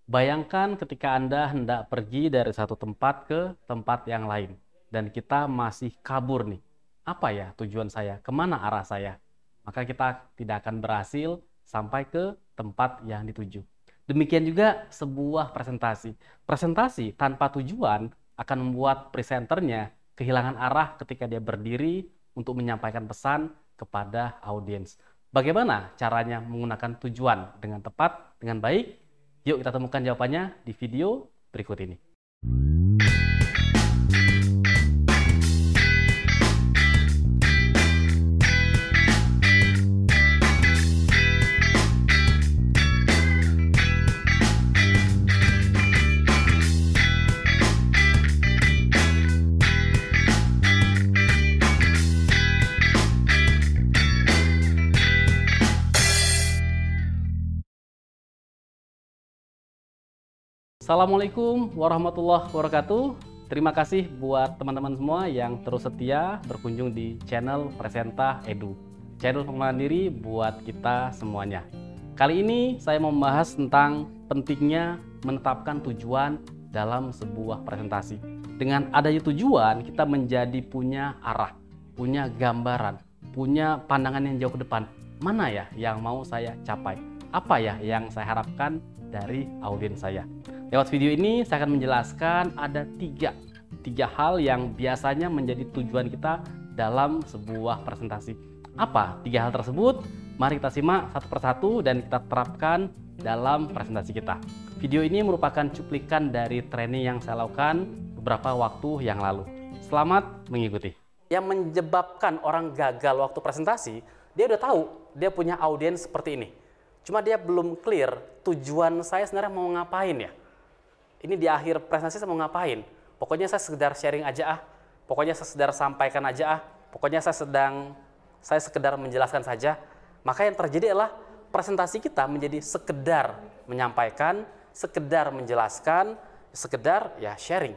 Bayangkan ketika Anda hendak pergi dari satu tempat ke tempat yang lain, dan kita masih kabur nih. Apa ya tujuan saya? Kemana arah saya? Maka kita tidak akan berhasil sampai ke tempat yang dituju. Demikian juga sebuah presentasi. Presentasi tanpa tujuan akan membuat presenternya kehilangan arah ketika dia berdiri untuk menyampaikan pesan kepada audiens. Bagaimana caranya menggunakan tujuan dengan tepat, dengan baik? Yuk kita temukan jawabannya di video berikut ini. Assalamualaikum warahmatullahi wabarakatuh. Terima kasih buat teman-teman semua yang terus setia berkunjung di channel Presenta Edu, channel pengembangan diri buat kita semuanya. Kali ini saya mau membahas tentang pentingnya menetapkan tujuan dalam sebuah presentasi. Dengan adanya tujuan, kita menjadi punya arah, punya gambaran, punya pandangan yang jauh ke depan. Mana ya yang mau saya capai? Apa ya yang saya harapkan dari audiens saya? Lewat video ini saya akan menjelaskan ada tiga hal yang biasanya menjadi tujuan kita dalam sebuah presentasi. Apa tiga hal tersebut? Mari kita simak satu persatu dan kita terapkan dalam presentasi kita. Video ini merupakan cuplikan dari training yang saya lakukan beberapa waktu yang lalu. Selamat mengikuti. Yang menyebabkan orang gagal waktu presentasi, dia udah tahu dia punya audiens seperti ini. Cuma dia belum clear tujuan saya sebenarnya mau ngapain ya. Ini di akhir presentasi saya mau ngapain? Pokoknya saya sekedar sharing aja pokoknya saya sekedar sampaikan aja pokoknya saya sekedar menjelaskan saja. Maka yang terjadi adalah presentasi kita menjadi sekedar menyampaikan, sekedar menjelaskan, sekedar ya sharing.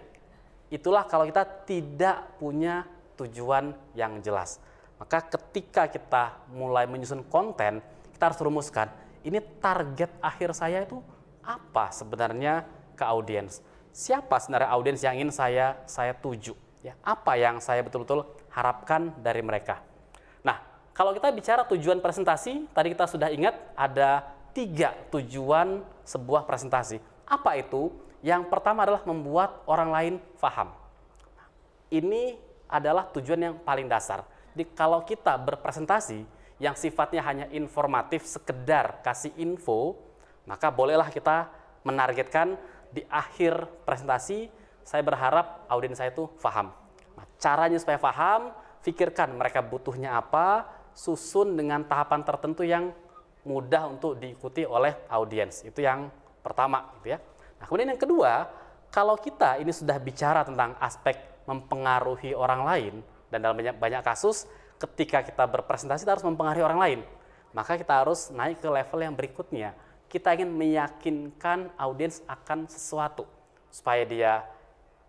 Itulah kalau kita tidak punya tujuan yang jelas. Maka ketika kita mulai menyusun konten, kita harus rumuskan, ini target akhir saya itu apa sebenarnya ke audiens. Siapa sebenarnya audiens yang ingin saya tuju? Ya, apa yang saya betul-betul harapkan dari mereka? Nah, kalau kita bicara tujuan presentasi, tadi kita sudah ingat ada 3 tujuan sebuah presentasi. Apa itu? Yang pertama adalah membuat orang lain paham. Ini adalah tujuan yang paling dasar. Jadi kalau kita berpresentasi yang sifatnya hanya informatif, sekedar kasih info, maka bolehlah kita menargetkan di akhir presentasi, saya berharap audiens saya itu paham. Nah, caranya supaya paham, pikirkan mereka butuhnya apa, susun dengan tahapan tertentu yang mudah untuk diikuti oleh audiens. Itu yang pertama, gitu ya. Nah, kemudian yang kedua, kalau kita ini sudah bicara tentang aspek mempengaruhi orang lain, dan dalam banyak kasus, ketika kita berpresentasi kita harus mempengaruhi orang lain, maka kita harus naik ke level yang berikutnya. Kita ingin meyakinkan audiens akan sesuatu, supaya dia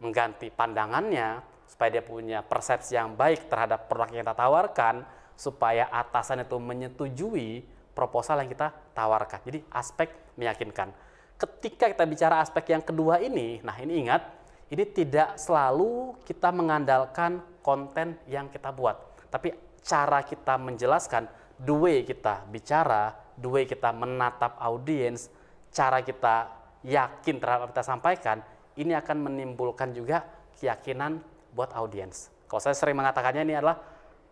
mengganti pandangannya, supaya dia punya persepsi yang baik terhadap produk yang kita tawarkan, supaya atasan itu menyetujui proposal yang kita tawarkan. Jadi aspek meyakinkan. Ketika kita bicara aspek yang kedua ini, nah ini ingat, ini tidak selalu kita mengandalkan konten yang kita buat, tapi cara kita menjelaskan, the way kita bicara, the way kita menatap audiens, cara kita yakin terhadap apa kita sampaikan, ini akan menimbulkan juga keyakinan buat audiens. Kalau saya sering mengatakannya, ini adalah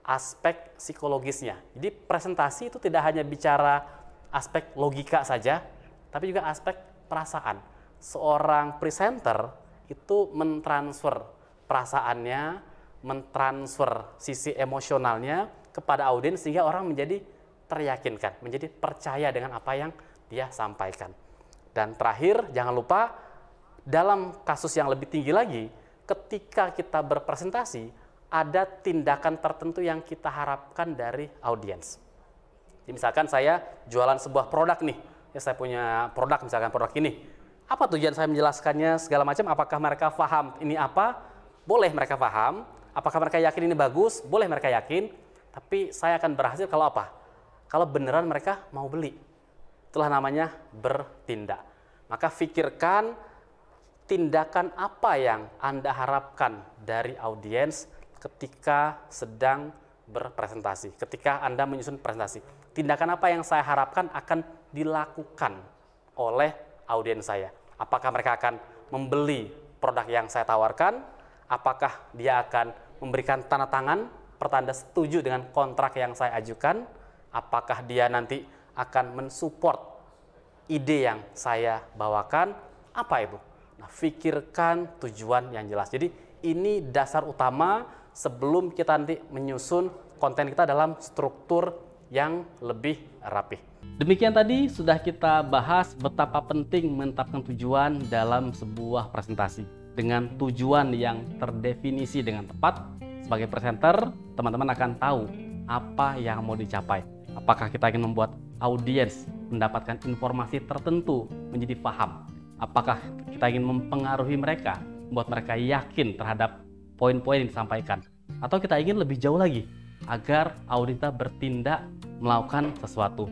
aspek psikologisnya. Jadi presentasi itu tidak hanya bicara aspek logika saja, tapi juga aspek perasaan. Seorang presenter itu mentransfer perasaannya, mentransfer sisi emosionalnya kepada audiens sehingga orang menjadi teryakinkan, menjadi percaya dengan apa yang dia sampaikan. Dan terakhir, jangan lupa dalam kasus yang lebih tinggi lagi, ketika kita berpresentasi, ada tindakan tertentu yang kita harapkan dari audiens. Misalkan saya jualan sebuah produk nih, ya saya punya produk, misalkan produk ini. Apa tujuan saya menjelaskannya segala macam? Apakah mereka paham ini apa? Boleh mereka paham. Apakah mereka yakin ini bagus? Boleh mereka yakin. Tapi saya akan berhasil kalau apa? Kalau beneran mereka mau beli. Itulah namanya bertindak. Maka pikirkan tindakan apa yang Anda harapkan dari audiens ketika sedang berpresentasi, ketika Anda menyusun presentasi. Tindakan apa yang saya harapkan akan dilakukan oleh audiens saya. Apakah mereka akan membeli produk yang saya tawarkan? Apakah dia akan memberikan tanda tangan, pertanda setuju dengan kontrak yang saya ajukan? Apakah dia nanti akan mensupport ide yang saya bawakan? Apa itu? Nah, pikirkan tujuan yang jelas. Jadi ini dasar utama sebelum kita nanti menyusun konten kita dalam struktur yang lebih rapi. Demikian tadi sudah kita bahas betapa penting menetapkan tujuan dalam sebuah presentasi. Dengan tujuan yang terdefinisi dengan tepat, sebagai presenter, teman-teman akan tahu apa yang mau dicapai. Apakah kita ingin membuat audiens mendapatkan informasi tertentu menjadi paham? Apakah kita ingin mempengaruhi mereka, membuat mereka yakin terhadap poin-poin yang disampaikan? Atau kita ingin lebih jauh lagi, agar audiens kita bertindak melakukan sesuatu?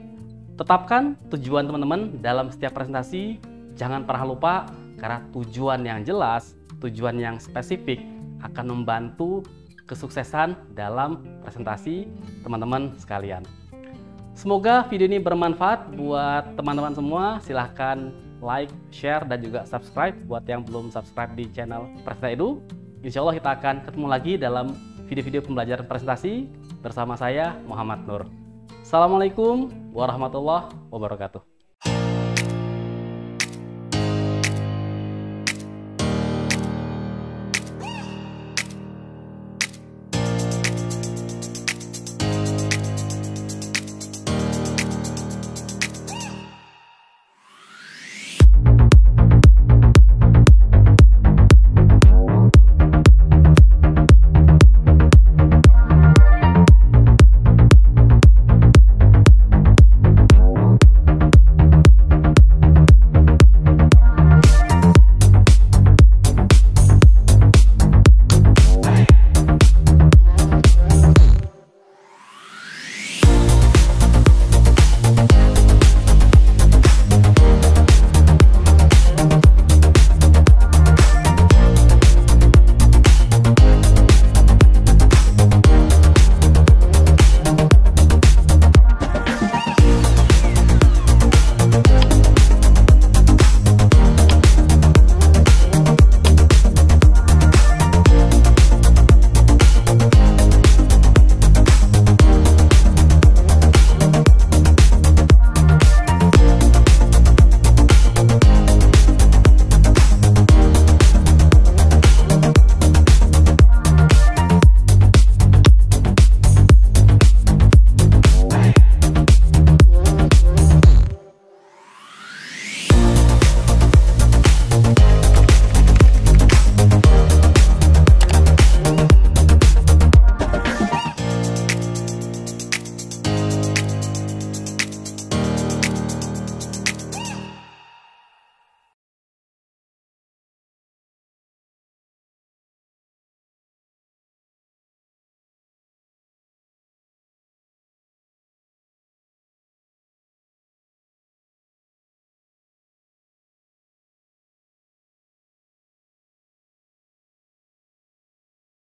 Tetapkan tujuan teman-teman dalam setiap presentasi. Jangan pernah lupa, karena tujuan yang jelas, tujuan yang spesifik akan membantu kesuksesan dalam presentasi teman-teman sekalian. Semoga video ini bermanfaat buat teman-teman semua. Silahkan like, share, dan juga subscribe buat yang belum subscribe di channel Presenta Edu. Insya Allah kita akan ketemu lagi dalam video-video pembelajaran presentasi bersama saya, Muhammad Nur. Assalamualaikum warahmatullahi wabarakatuh.